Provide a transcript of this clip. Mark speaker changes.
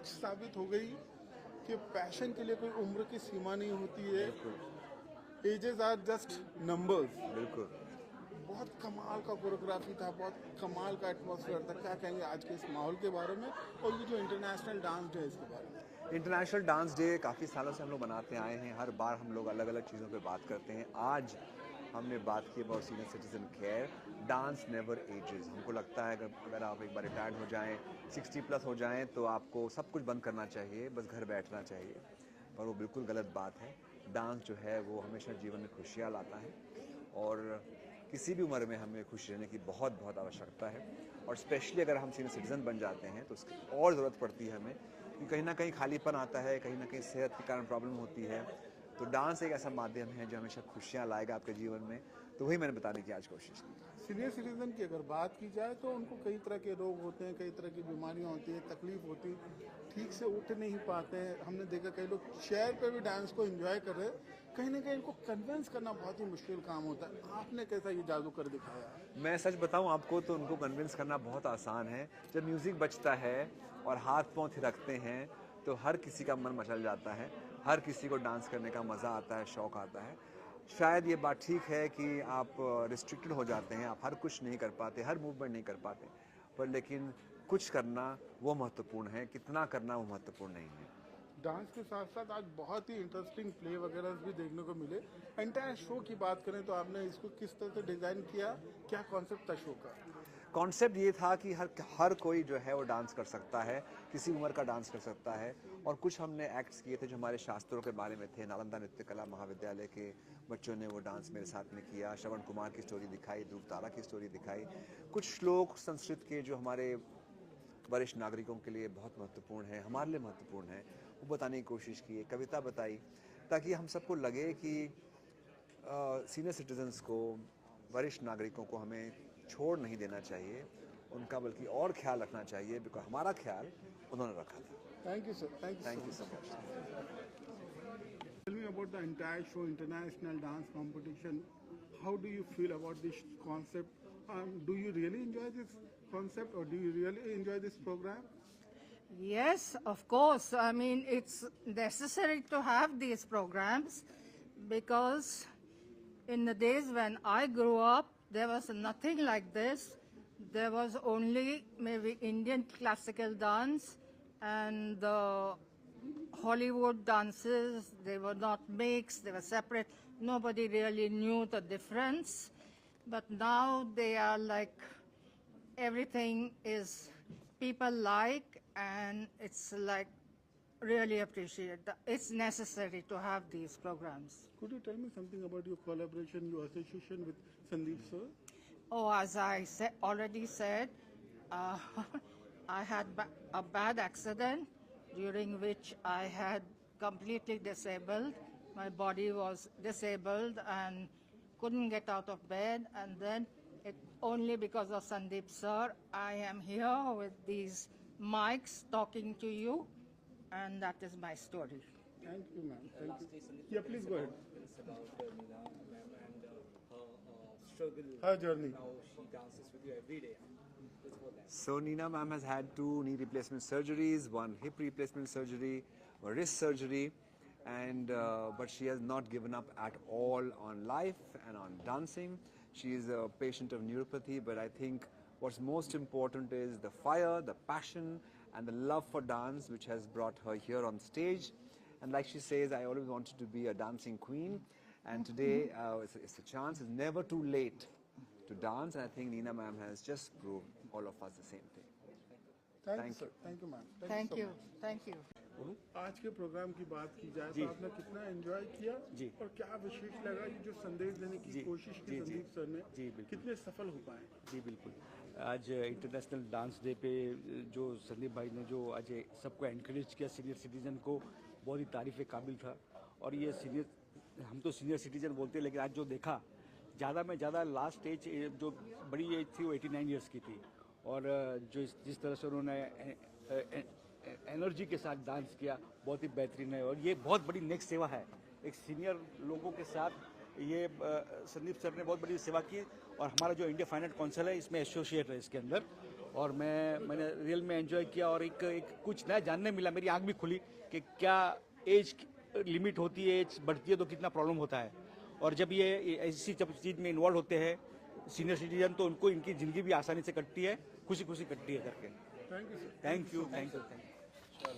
Speaker 1: सच साबित हो गई कि पैशन के लिए कोई उम्र की सीमा नहीं होती है। Ages are just numbers.
Speaker 2: बिल्कुल।
Speaker 1: बहुत कमाल का कोरियोग्राफी था, बहुत कमाल का एटमॉस्फेयर था। क्या कहेंगे आज के इस माहौल के बारे में और ये जो इंटरनेशनल डांस डे है इसके बारे में?
Speaker 2: इंटरनेशनल डांस डे काफ़ी सालों से हम लोग बनाते आए हैं। हर बार हम लोग अलग अलग चीज़ों पे बात करते हैं। आज हमने बात की about senior citizen care. Dance never ages. हमको लगता है अगर आप एक बार रिटायर्ड हो जाएं, 60+ हो जाएं, तो आपको सब कुछ बंद करना चाहिए, बस घर बैठना चाहिए। पर वो बिल्कुल गलत बात है। डांस जो है वो हमेशा जीवन में खुशियाँ लाता है और किसी भी उम्र में हमें खुश रहने की बहुत बहुत आवश्यकता है। और स्पेशली अगर हम सीनियर सिटीज़न बन जाते हैं तो उसकी और ज़रूरत पड़ती है हमें, क्योंकि कहीं ना कहीं खालीपन आता है, कहीं ना कहीं सेहत के कारण प्रॉब्लम होती है। तो डांस एक ऐसा माध्यम है जो हमेशा खुशियाँ लाएगा आपके जीवन में। तो वही मैंने बताने की आज कोशिश की।
Speaker 1: सीनियर सिटीजन की अगर बात की जाए तो उनको कई तरह के रोग होते हैं, कई तरह की बीमारियां होती हैं, तकलीफ होती है, ठीक से उठ नहीं पाते हैं। हमने देखा कई लोग चेयर पे भी डांस को एंजॉय कर रहे हैं। कहीं ना कहीं इनको कन्विंस करना बहुत ही मुश्किल काम होता है। आपने कैसा ये जादू कर दिखाया?
Speaker 2: मैं सच बताऊं आपको तो उनको कन्विंस करना बहुत आसान है। जब म्यूज़िक बजता है और हाथ पांव थिरकते हैं तो हर किसी का मन मचल जाता है, हर किसी को डांस करने का मज़ा आता है, शौक़ आता है। शायद ये बात ठीक है कि आप रिस्ट्रिक्टेड हो जाते हैं, आप हर कुछ नहीं कर पाते, हर मूवमेंट नहीं कर पाते, पर लेकिन कुछ करना वो महत्वपूर्ण है, कितना करना वो महत्वपूर्ण नहीं है।
Speaker 1: डांस के साथ साथ आज बहुत ही इंटरेस्टिंग प्ले वगैरह भी देखने को मिले। एंटायर शो की बात करें तो आपने इसको किस तरह से डिजाइन किया, क्या कॉन्सेप्ट था शो का?
Speaker 2: कॉन्सेप्ट ये था कि हर कोई जो है वो डांस कर सकता है, किसी उम्र का डांस कर सकता है। और कुछ हमने एक्ट्स किए थे जो हमारे शास्त्रों के बारे में थे। नालंदा नृत्य कला महाविद्यालय के बच्चों ने वो डांस मेरे साथ में किया। श्रवण कुमार की स्टोरी दिखाई, ध्रुव तारा की स्टोरी दिखाई। कुछ श्लोक संस्कृत के जो हमारे वरिष्ठ नागरिकों के लिए बहुत महत्वपूर्ण है, हमारे लिए महत्वपूर्ण है, वो बताने की कोशिश की। एक कविता बताई ताकि हम सबको लगे कि सीनियर सिटीजन्स को, वरिष्ठ नागरिकों को हमें छोड़ नहीं देना चाहिए, उनका बल्कि और ख्याल रखना चाहिए, बिकॉज हमारा ख्याल उन्होंने रखा था।
Speaker 1: Thank you sir.
Speaker 2: Thank you so much.
Speaker 1: Tell me about the entire show, international dance competition. How do you feel about this concept? Do you really enjoy this concept, or do you really enjoy this program?
Speaker 3: Yes, of course. I mean, it's necessary to have these programs because in the days when I grew up, there was nothing like this. There was only maybe Indian classical dance and the Hollywood dances. They were not mixed, they were separate. Nobody really knew the difference. But now they are like, everything is people like, and it's like really appreciate. It's necessary to have these programs.
Speaker 1: Could you tell me something about your collaboration, your association with Sandeep sir?
Speaker 3: Oh, as I already said, uh, I had a bad accident during which I had completely disabled. My body was disabled and couldn't get out of bed. And then only because of Sandeep sir, I am here with these mics talking to you. And that is my story.
Speaker 1: Thank you, ma'am. Thank you. Yeah, please go ahead.
Speaker 4: It's about Nina ma'am and her struggle.
Speaker 1: Her journey.
Speaker 4: Now she dances with you every day. Let's go there.
Speaker 2: So Nina ma'am has had 2 knee replacement surgeries, 1 hip replacement surgery, a wrist surgery, and but she has not given up at all on life and on dancing. She is a patient of neuropathy, but I think what's most important is the fire, the passion, and the love for dance, which has brought her here on stage. And like she says, I always wanted to be a dancing queen, and today it's a chance. It's never too late to dance, and I think Nina ma'am has just proved all of us the same thing.
Speaker 1: Thank you, sir. Thank you, ma'am.
Speaker 3: Thank
Speaker 1: so
Speaker 3: you.
Speaker 1: much.
Speaker 3: Thank you.
Speaker 1: आज के programme की बात की जाए तो आपने कितना enjoy किया और क्या विशेष लगा ये जो संदेश देने की कोशिश की संदीप सर ने, कितने सफल हो पाए?
Speaker 5: जी बिल्कुल। आज इंटरनेशनल डांस डे पे जो संदीप भाई ने जो आज सबको एनकरेज किया, सीनियर सिटीजन को, बहुत ही तारीफ काबिल था। और ये सीनियर, हम तो सीनियर सिटीजन बोलते हैं, लेकिन आज जो देखा, ज़्यादा में ज़्यादा लास्ट एज जो बड़ी एज थी वो 89 ईयर्स की थी। और जो जिस तरह से उन्होंने एनर्जी के साथ डांस किया, बहुत ही बेहतरीन है। और ये बहुत बड़ी नेक्स्ट सेवा है, एक सीनियर लोगों के साथ ये संदीप सर ने बहुत बड़ी सेवा की। और हमारा जो इंडिया फाइनेंस काउंसिल है इसमें एसोसिएट है इसके अंदर, और मैंने रियल में एंजॉय किया और एक कुछ नया जानने मिला, मेरी आंख भी खुली कि क्या एज लिमिट होती है, एज बढ़ती है तो कितना प्रॉब्लम होता है। और जब ये ऐसी चीज़ में इन्वॉल्व होते हैं सीनियर सिटीजन तो उनको इनकी ज़िंदगी भी आसानी से कटती है, खुशी खुशी कटती है करके।
Speaker 1: Thank you sir.
Speaker 5: Thank you.